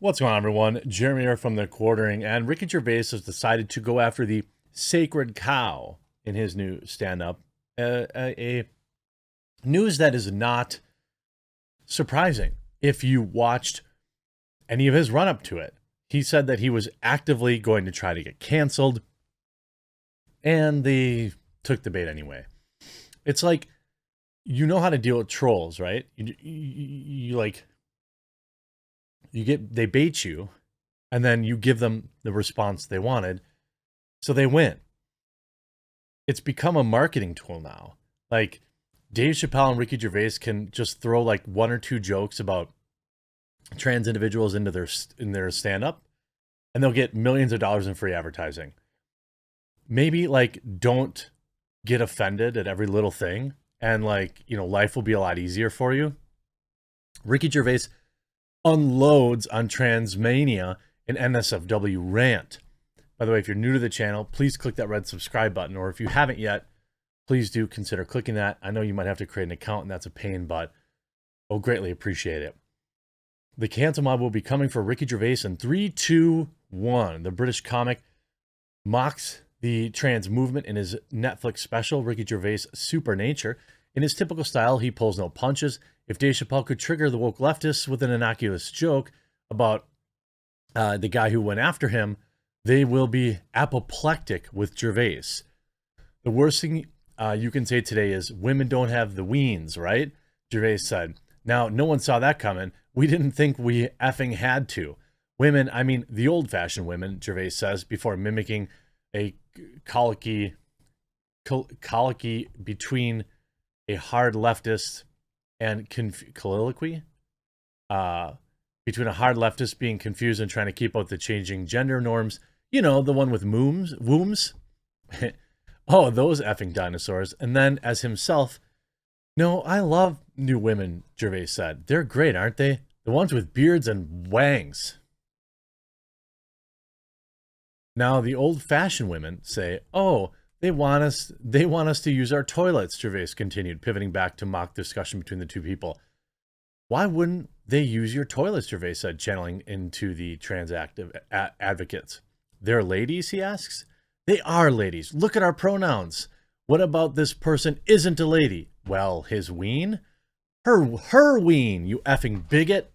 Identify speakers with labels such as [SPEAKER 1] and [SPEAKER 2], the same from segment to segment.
[SPEAKER 1] What's going on, everyone? Jeremy here from The Quartering, and Ricky Gervais has decided to go after the sacred cow in his new stand-up. A news that is not surprising if you watched any of his run-up to it. He said that he was actively going to try to get canceled, and they took the bait anyway. It's like, you know how to deal with trolls, right? They bait you, and then you give them the response they wanted, so they win. It's become a marketing tool now. Like, Dave Chappelle and Ricky Gervais can just throw like one or two jokes about trans individuals in their stand-up, and they'll get millions of dollars in free advertising. Maybe like don't get offended at every little thing, and life will be a lot easier for you. Ricky Gervais unloads on Transmania and NSFW rant. By the way, if you're new to the channel, please click that red subscribe button, or if you haven't yet, please do consider clicking that. I know you might have to create an account, and that's a pain, but I'll greatly appreciate it. The cancel mob will be coming for Ricky Gervais in 3, 2, 1. The British comic mocks the trans movement in his Netflix special, Ricky Gervais' SuperNature. In his typical style, he pulls no punches. If Dave Chappelle could trigger the woke leftists with an innocuous joke about the guy who went after him, they will be apoplectic with Gervais. The worst thing you can say today is, women don't have the weens, right? Gervais said. Now, no one saw that coming. We didn't think we effing had to. Women, I mean the old-fashioned women, Gervais says, before mimicking a colloquy between a hard leftist and colloquy between a hard leftist being confused and trying to keep up with the changing gender norms. You know, the one with wombs. Oh, those effing dinosaurs. And then as himself, no, I love new women, Gervais said. They're great, aren't they? The ones with beards and wangs. Now the old-fashioned women say, oh, they want us to use our toilets, Gervais continued, pivoting back to mock discussion between the two people. Why wouldn't they use your toilets, Gervais said, channeling into the trans advocates. They're ladies, he asks. They are ladies. Look at our pronouns. What about this person isn't a lady? Well, his ween? Her ween, you effing bigot.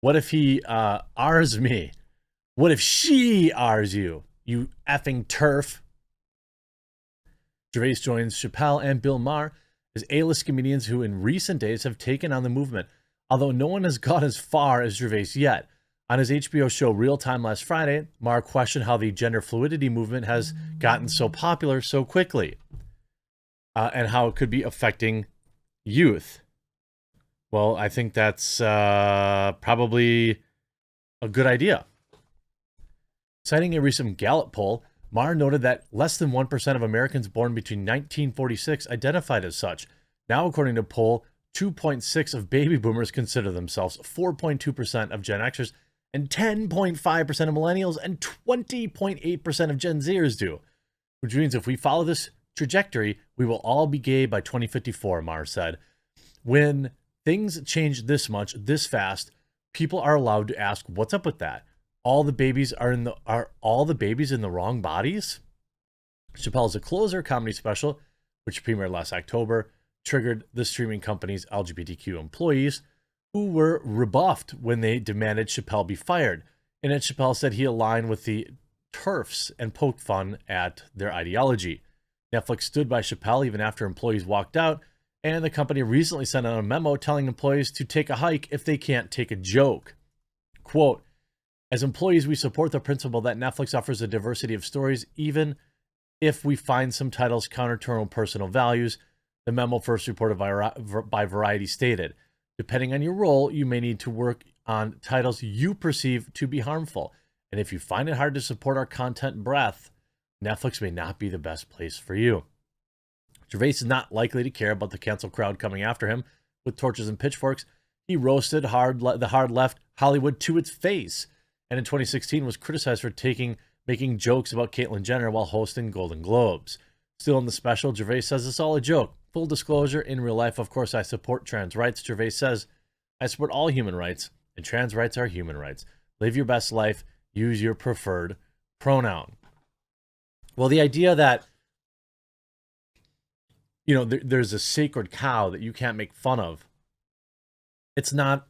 [SPEAKER 1] What if he R's me? What if she R's you? You effing turf. Gervais joins Chappelle and Bill Maher as A-list comedians who in recent days have taken on the movement, although no one has gone as far as Gervais yet. On his HBO show Real Time last Friday, Maher questioned how the gender fluidity movement has gotten so popular so quickly, and how it could be affecting youth. Well, I think that's probably a good idea. Citing a recent Gallup poll, Maher noted that less than 1% of Americans born between 1946 identified as such. Now, according to poll, 2.6% of baby boomers consider themselves, 4.2% of Gen Xers, and 10.5% of millennials, and 20.8% of Gen Zers do. Which means if we follow this trajectory, we will all be gay by 2054, Maher said. When things change this much, this fast, people are allowed to ask, what's up with that? All the babies are all the babies in the wrong bodies? Chappelle's A Closer comedy special, which premiered last October, triggered the streaming company's LGBTQ employees, who were rebuffed when they demanded Chappelle be fired. In it, Chappelle said he aligned with the TERFs and poked fun at their ideology. Netflix stood by Chappelle even after employees walked out, and the company recently sent out a memo telling employees to take a hike if they can't take a joke. Quote, as employees, we support the principle that Netflix offers a diversity of stories, even if we find some titles counter to our own personal values, the memo first reported by Variety stated. Depending on your role, you may need to work on titles you perceive to be harmful. And if you find it hard to support our content breadth, Netflix may not be the best place for you. Gervais is not likely to care about the cancel crowd coming after him with torches and pitchforks. He roasted the hard left Hollywood to its face, and in 2016 was criticized for making jokes about Caitlyn Jenner while hosting Golden Globes. Still in the special, Gervais says it's all a joke. Full disclosure, in real life, of course, I support trans rights. Gervais says, I support all human rights. and trans rights are human rights. Live your best life. Use your preferred pronoun. Well, the idea that, you know, there's a sacred cow that you can't make fun of. It's not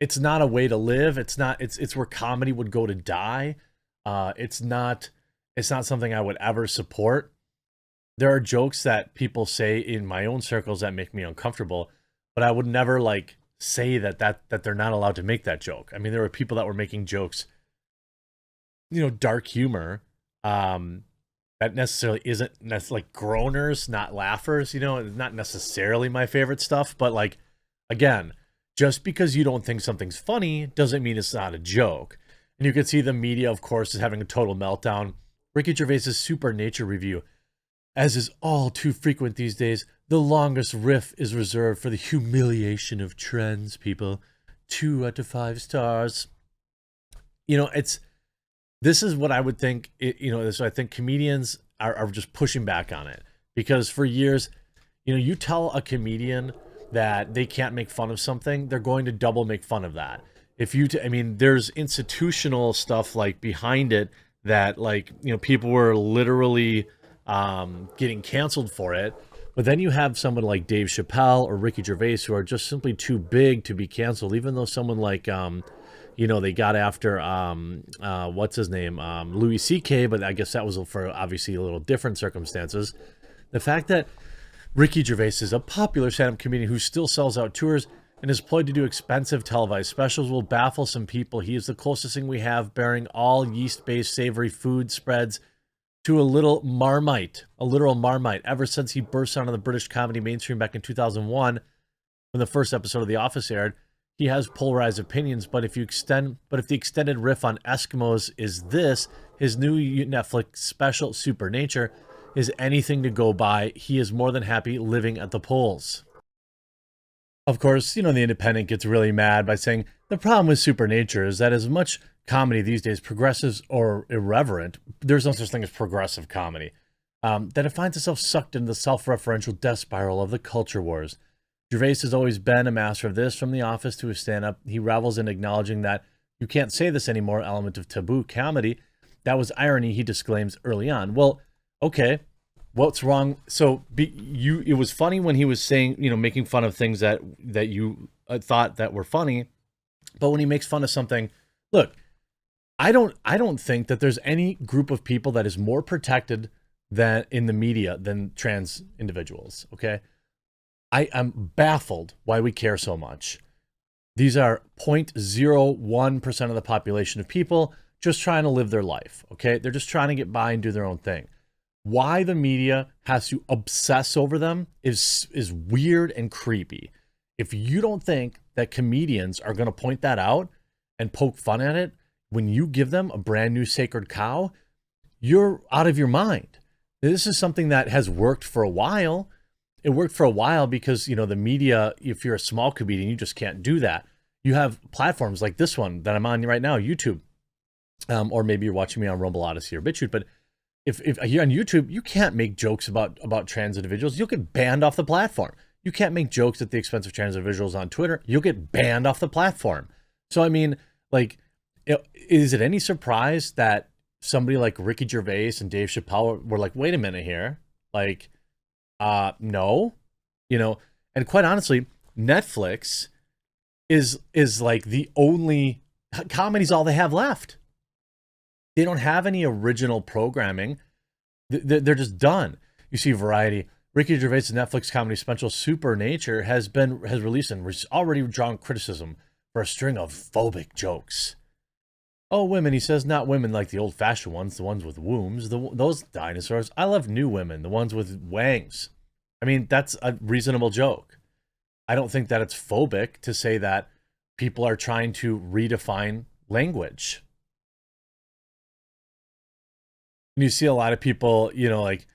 [SPEAKER 1] a way to live. It's where comedy would go to die. It's not something I would ever support. There are jokes that people say in my own circles that make me uncomfortable, but I would never like say that they're not allowed to make that joke. I mean, there were people that were making jokes, you know, dark humor, that necessarily isn't like groaners, not laughers, you know, it's not necessarily my favorite stuff, but like, again, just because you don't think something's funny doesn't mean it's not a joke. And you can see the media, of course, is having a total meltdown. Ricky Gervais's SuperNature review, as is all too frequent these days, the longest riff is reserved for the humiliation of trans people. 2 out of 5 stars. You know, this is what I would think, so I think comedians are just pushing back on it. Because for years, you know, you tell a comedian that they can't make fun of something, they're going to double make fun of that. I mean, there's institutional stuff like behind it that, like, you know, people were literally getting canceled for it. But then you have someone like Dave Chappelle or Ricky Gervais who are just simply too big to be canceled, even though someone like, you know, they got after, what's his name, Louis C.K., but I guess that was for obviously a little different circumstances. The fact that Ricky Gervais is a popular stand-up comedian who still sells out tours and is employed to do expensive televised specials will baffle some people. He is the closest thing we have bearing all yeast-based savory food spreads to a literal Marmite ever since he burst onto the British comedy mainstream back in 2001 when the first episode of The Office aired. He has polarized opinions, but if the extended riff on Eskimos is this, his new Netflix special, SuperNature, is anything to go by, he is more than happy living at the polls. Of course, you know, The Independent gets really mad by saying the problem with SuperNature is that as much comedy these days, progressive or irreverent, there's no such thing as progressive comedy, that it finds itself sucked into the self-referential death spiral of the culture wars. Gervais has always been a master of this, from The Office to his stand-up. He revels in acknowledging that you can't say this anymore element of taboo comedy. That was irony, he disclaims early on. Well, okay, what's wrong? So it was funny when he was saying, you know, making fun of things that you thought that were funny, but when he makes fun of something, look, I don't think that there's any group of people that is more protected than in the media than trans individuals. Okay. I am baffled why we care so much. These are 0.01% of the population of people just trying to live their life. Okay. They're just trying to get by and do their own thing. Why the media has to obsess over them is weird and creepy. If you don't think that comedians are going to point that out and poke fun at it, when you give them a brand new sacred cow, you're out of your mind. This is something that has worked for a while. It worked for a while because, you know, the media, if you're a small comedian, you just can't do that. You have platforms like this one that I'm on right now, YouTube, or maybe you're watching me on Rumble, Odyssey, or BitChute. But if you're on YouTube, you can't make jokes about trans individuals. You'll get banned off the platform. You can't make jokes at the expense of trans individuals on Twitter. You'll get banned off the platform. So, I mean, like, is it any surprise that somebody like Ricky Gervais and Dave Chappelle were like, wait a minute here, like, no, you know? And quite honestly, Netflix is like the only comedy's all they have left. They don't have any original programming. They're just done. You see Variety. Ricky Gervais' Netflix comedy special SuperNature has released and already drawn criticism for a string of phobic jokes. Oh, women, he says, not women like the old-fashioned ones, the ones with wombs, those dinosaurs. I love new women, the ones with wangs. I mean, that's a reasonable joke. I don't think that it's phobic to say that people are trying to redefine language. And you see a lot of people, you know, like,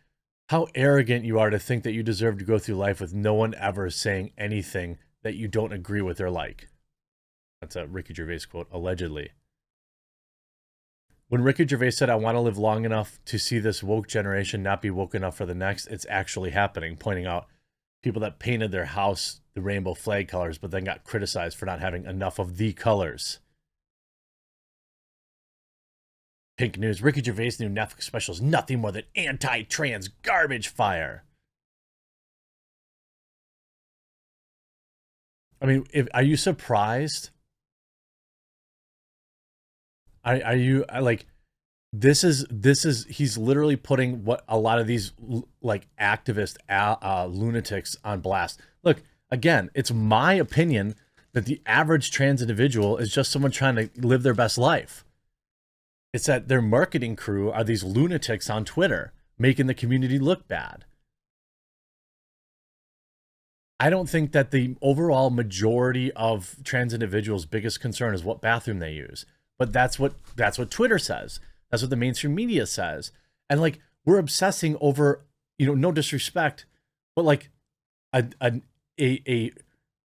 [SPEAKER 1] how arrogant you are to think that you deserve to go through life with no one ever saying anything that you don't agree with or like. That's a Ricky Gervais quote, allegedly. When Ricky Gervais said, I want to live long enough to see this woke generation not be woke enough for the next, it's actually happening, pointing out people that painted their house the rainbow flag colors, but then got criticized for not having enough of the colors. Pink News, Ricky Gervais' new Netflix special is nothing more than anti-trans garbage fire. I mean, are you surprised? Are you like, this is he's literally putting what a lot of these like activist lunatics on blast. Look, again, it's my opinion that the average trans individual is just someone trying to live their best life. It's that their marketing crew are these lunatics on Twitter making the community look bad. I don't think that the overall majority of trans individuals' biggest concern is what bathroom they use. But that's what Twitter says. That's what the mainstream media says. And like, we're obsessing over, you know, no disrespect, but like an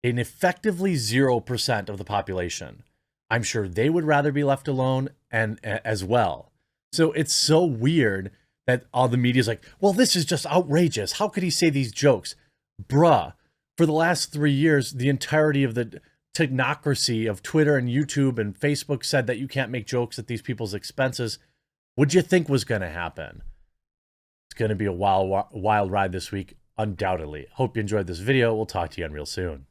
[SPEAKER 1] effectively 0% of the population. I'm sure they would rather be left alone and as well. So it's so weird that all the media is like, well, this is just outrageous. How could he say these jokes? Bruh, for the last 3 years, the entirety of the technocracy of Twitter and YouTube and Facebook said that you can't make jokes at these people's expenses. What'd you think was going to happen? It's going to be a wild ride this week, undoubtedly. Hope you enjoyed this video. We'll talk to you again real soon.